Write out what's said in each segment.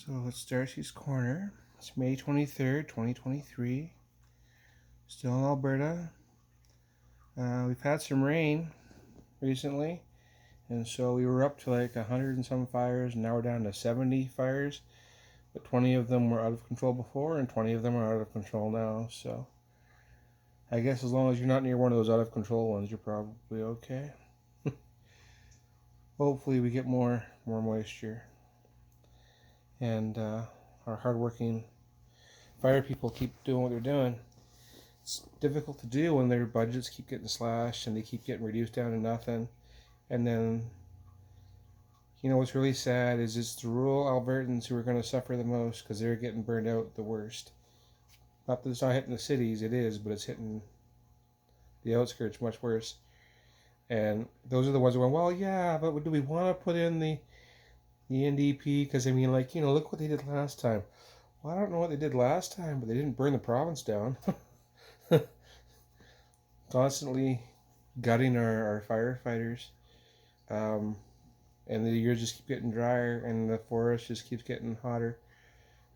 So it's Darci's Corner. It's May 23rd, 2023. Still in Alberta. We've had some rain recently, and so we were up to like 100 and some fires, and now we're down to 70 fires. But 20 of them were out of control before, and 20 of them are out of control now. So I guess as long as you're not near one of those out of control ones, you're probably okay. Hopefully we get more moisture. And our hardworking fire people keep doing what they're doing. It's difficult to do when their budgets keep getting slashed and they keep getting reduced down to nothing. And then, what's really sad is it's the rural Albertans who are going to suffer the most because they're getting burned out the worst. Not that it's not hitting the cities, it is, but it's hitting the outskirts much worse. And those are the ones who are going, well, yeah, but do we want to put in the NDP? Because, look what they did last time. Well, I don't know what they did last time, but they didn't burn the province down. Constantly gutting our firefighters. And the years just keep getting drier, and the forest just keeps getting hotter.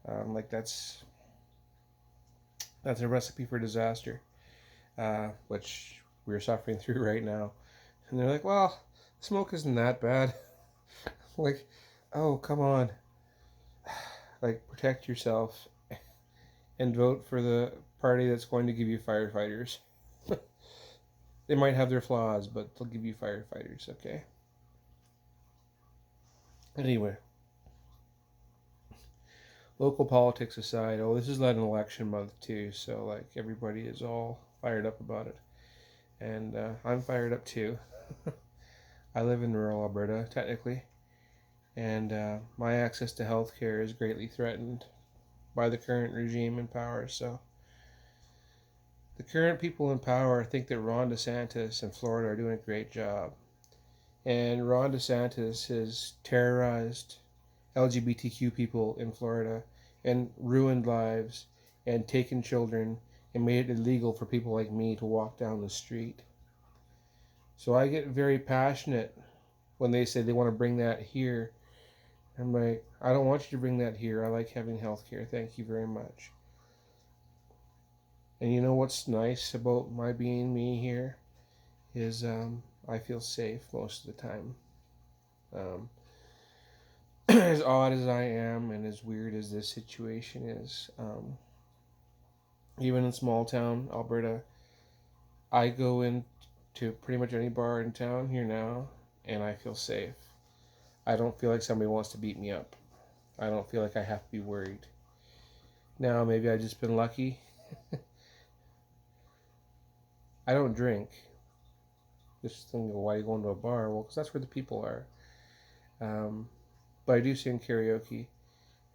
That's a recipe for disaster, which we're suffering through right now. And they're like, well, smoke isn't that bad. Like, oh, come on. Like, protect yourself and vote for the party that's going to give you firefighters. They might have their flaws, but they'll give you firefighters, okay? Anyway, local politics aside, this is not an election month too, so like everybody is all fired up about it. And I'm fired up too. I live in rural Alberta, technically, and my access to healthcare is greatly threatened by the current regime in power. So the current people in power think that Ron DeSantis and Florida are doing a great job. And Ron DeSantis has terrorized LGBTQ people in Florida and ruined lives and taken children and made it illegal for people like me to walk down the street. So I get very passionate when they say they want to bring that here. I'm like, I don't want you to bring that here. I like having health care. Thank you very much. And you know what's nice about my being me here is I feel safe most of the time. As odd as I am and as weird as this situation is, even in small town Alberta, I go into pretty much any bar in town here now and I feel safe. I don't feel like somebody wants to beat me up. I don't feel like I have to be worried. Now, maybe I've just been lucky. I don't drink. Just thinking, why are you going to a bar? Well, because that's where the people are. But I do sing karaoke,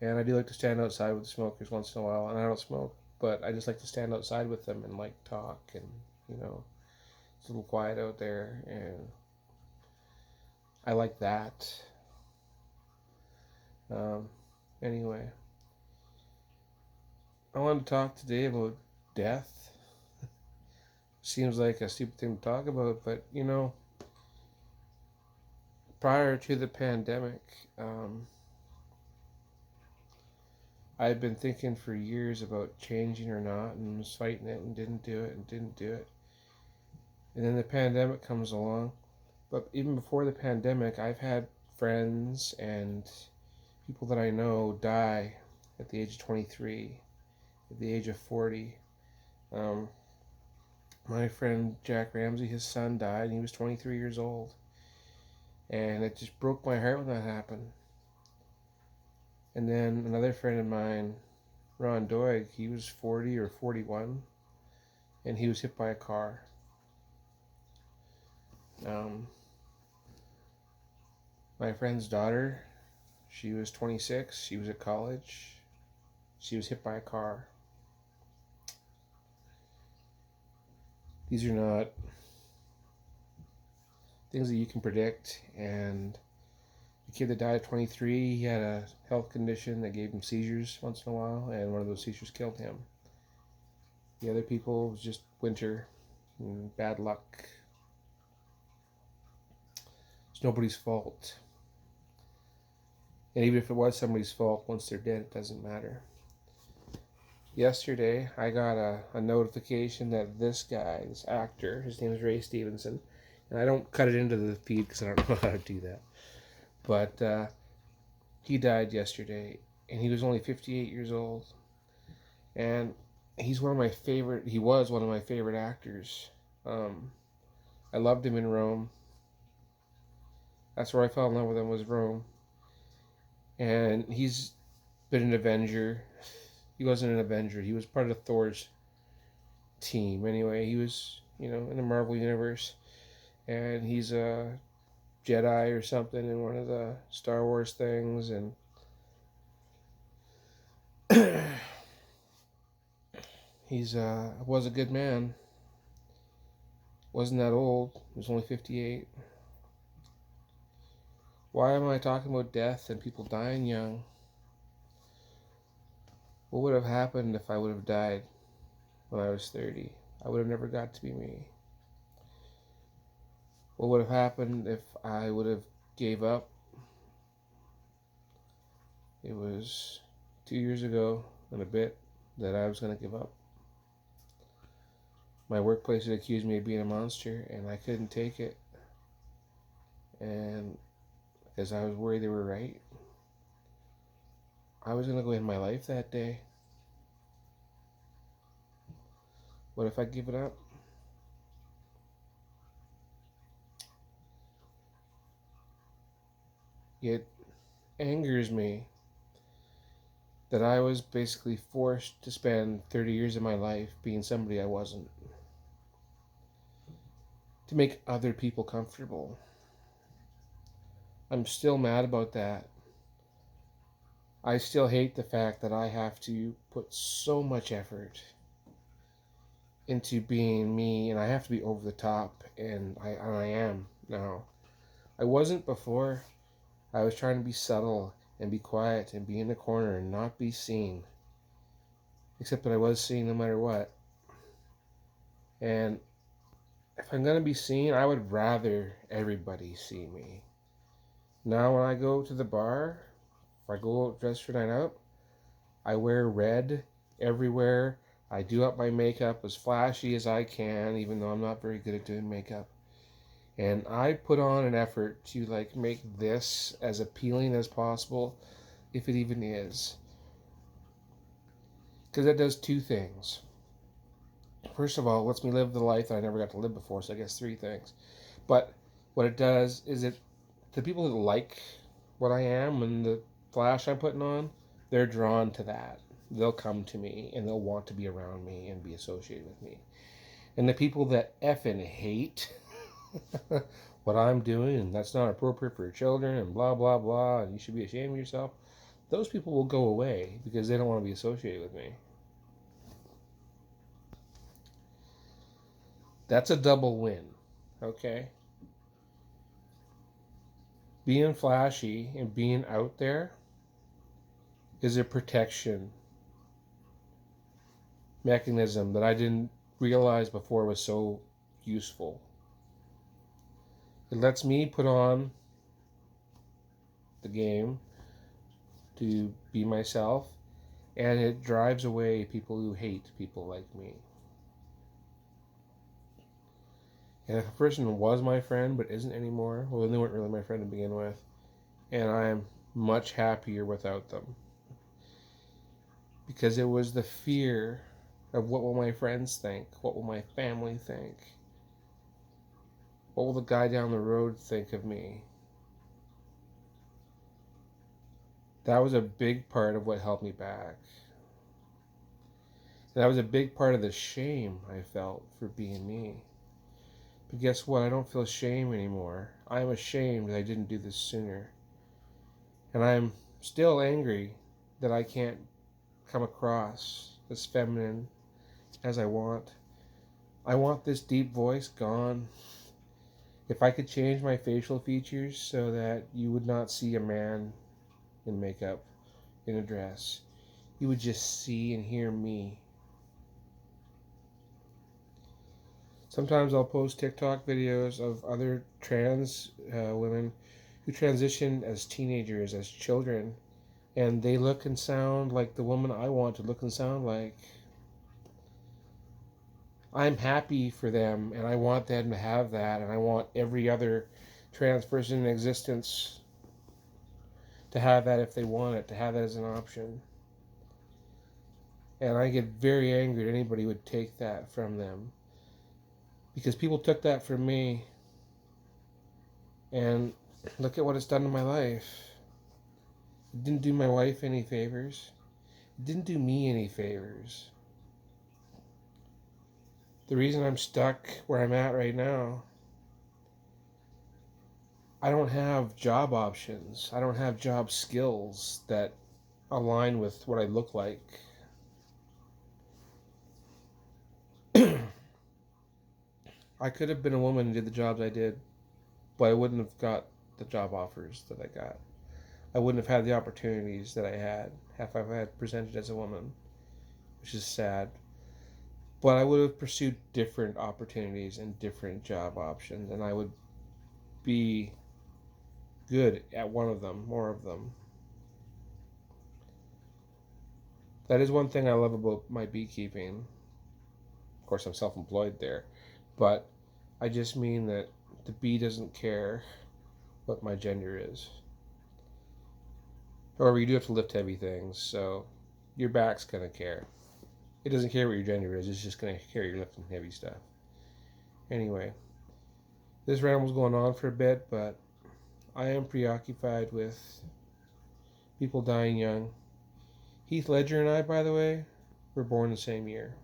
and I do like to stand outside with the smokers once in a while. And I don't smoke, but I just like to stand outside with them and like talk, and it's a little quiet out there, and I like that. Anyway, I wanted to talk today about death. Seems like a stupid thing to talk about, but prior to the pandemic, I'd been thinking for years about changing or not, and was fighting it and didn't do it. And then the pandemic comes along. But even before the pandemic, I've had friends and people that I know die at the age of 23, at the age of 40. My friend Jack Ramsey, his son died, and he was 23 years old. And it just broke my heart when that happened. And then another friend of mine, Ron Doig, he was 40 or 41, and he was hit by a car. My friend's daughter, she was 26, she was at college, she was hit by a car. These are not things that you can predict, and the kid that died at 23, he had a health condition that gave him seizures once in a while, and one of those seizures killed him. The other people, it was just winter and bad luck. It's nobody's fault. And even if it was somebody's fault, once they're dead, it doesn't matter. Yesterday, I got a notification that this guy, this actor, his name is Ray Stevenson, and I don't cut it into the feed because I don't know how to do that, but he died yesterday, and he was only 58 years old, and he was one of my favorite actors. I loved him in Rome. That's where I fell in love with him, was Rome. And he's been an Avenger. He wasn't an Avenger. He was part of Thor's team. Anyway, he was, in the Marvel Universe. And he's a Jedi or something in one of the Star Wars things. And he's was a good man. Wasn't that old. He was only 58. Why am I talking about death and people dying young? What would have happened if I would have died when I was 30? I would have never got to be me. What would have happened if I would have gave up? It was 2 years ago and a bit that I was going to give up. My workplace had accused me of being a monster, and I couldn't take it. And because I was worried they were right, I was going to go end my life that day. What if I give it up? It angers me that I was basically forced to spend 30 years of my life being somebody I wasn't, to make other people comfortable. I'm still mad about that. I still hate the fact that I have to put so much effort into being me, and I have to be over the top, and I am now. I wasn't before. I was trying to be subtle and be quiet and be in the corner and not be seen. Except that I was seen no matter what. And if I'm going to be seen, I would rather everybody see me. Now when I go to the bar, if I go out dressed for night out, I wear red everywhere. I do up my makeup as flashy as I can, even though I'm not very good at doing makeup. And I put on an effort to make this as appealing as possible, if it even is. Because that does two things. First of all, it lets me live the life that I never got to live before, so I guess three things. But what it does is the people that like what I am and the flash I'm putting on, they're drawn to that. They'll come to me and they'll want to be around me and be associated with me. And the people that effing hate what I'm doing and that's not appropriate for children and blah, blah, blah, and you should be ashamed of yourself, those people will go away because they don't want to be associated with me. That's a double win, okay? Being flashy and being out there is a protection mechanism that I didn't realize before was so useful. It lets me put on the game to be myself, and it drives away people who hate people like me. And if a person was my friend but isn't anymore, well, then they weren't really my friend to begin with. And I'm much happier without them. Because it was the fear of what will my friends think? What will my family think? What will the guy down the road think of me? That was a big part of what held me back. And that was a big part of the shame I felt for being me. But guess what? I don't feel shame anymore. I'm ashamed that I didn't do this sooner. And I'm still angry that I can't come across as feminine as I want. I want this deep voice gone. If I could change my facial features so that you would not see a man in makeup, in a dress, you would just see and hear me. Sometimes I'll post TikTok videos of other trans women who transition as teenagers, as children, and they look and sound like the woman I want to look and sound like. I'm happy for them, and I want them to have that, and I want every other trans person in existence to have that if they want it, to have that as an option. And I get very angry that anybody would take that from them. Because people took that from me, and look at what it's done to my life. It didn't do my wife any favors. It didn't do me any favors. The reason I'm stuck where I'm at right now, I don't have job options. I don't have job skills that align with what I look like. I could have been a woman and did the jobs I did, but I wouldn't have got the job offers that I got. I wouldn't have had the opportunities that I had if I had presented as a woman, which is sad. But I would have pursued different opportunities and different job options, and I would be good at one of them, more of them. That is one thing I love about my beekeeping. Of course, I'm self-employed there, but I just mean that the bee doesn't care what my gender is. However, you do have to lift heavy things, so your back's gonna care. It doesn't care what your gender is, it's just gonna care you're lifting heavy stuff. Anyway, this ramble's going on for a bit, but I am preoccupied with people dying young. Heath Ledger and I, by the way, were born the same year.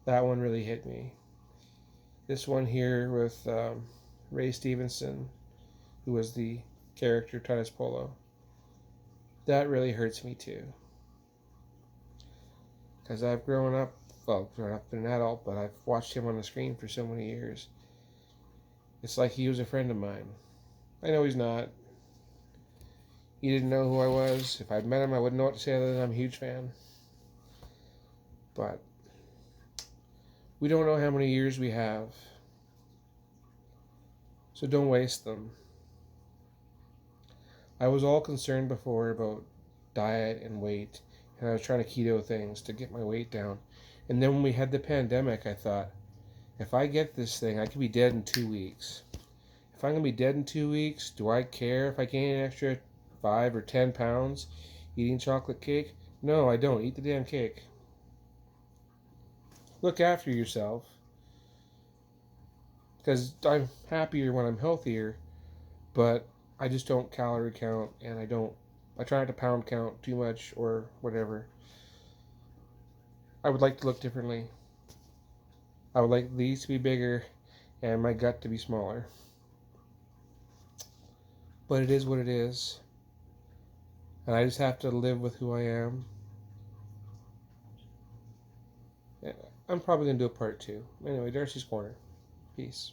That one really hit me. This one here with Ray Stevenson, who was the character Titus Polo, that really hurts me too. Because I've grown up been an adult, but I've watched him on the screen for so many years. It's like he was a friend of mine. I know he's not. He didn't know who I was. If I'd met him, I wouldn't know what to say other than I'm a huge fan. But we don't know how many years we have. So don't waste them. I was all concerned before about diet and weight, and I was trying to keto things to get my weight down. And then when we had the pandemic, I thought, if I get this thing, I could be dead in 2 weeks. If I'm going to be dead in 2 weeks, do I care if I gain an extra 5 or 10 pounds eating chocolate cake? No, I don't. Eat the damn cake. Look after yourself. Because I'm happier when I'm healthier, but I just don't calorie count, and I try not to pound count too much or whatever. I would like to look differently. I would like these to be bigger and my gut to be smaller. But it is what it is. And I just have to live with who I am. I'm probably going to do a part 2. Anyway, Darci's Corner. Peace.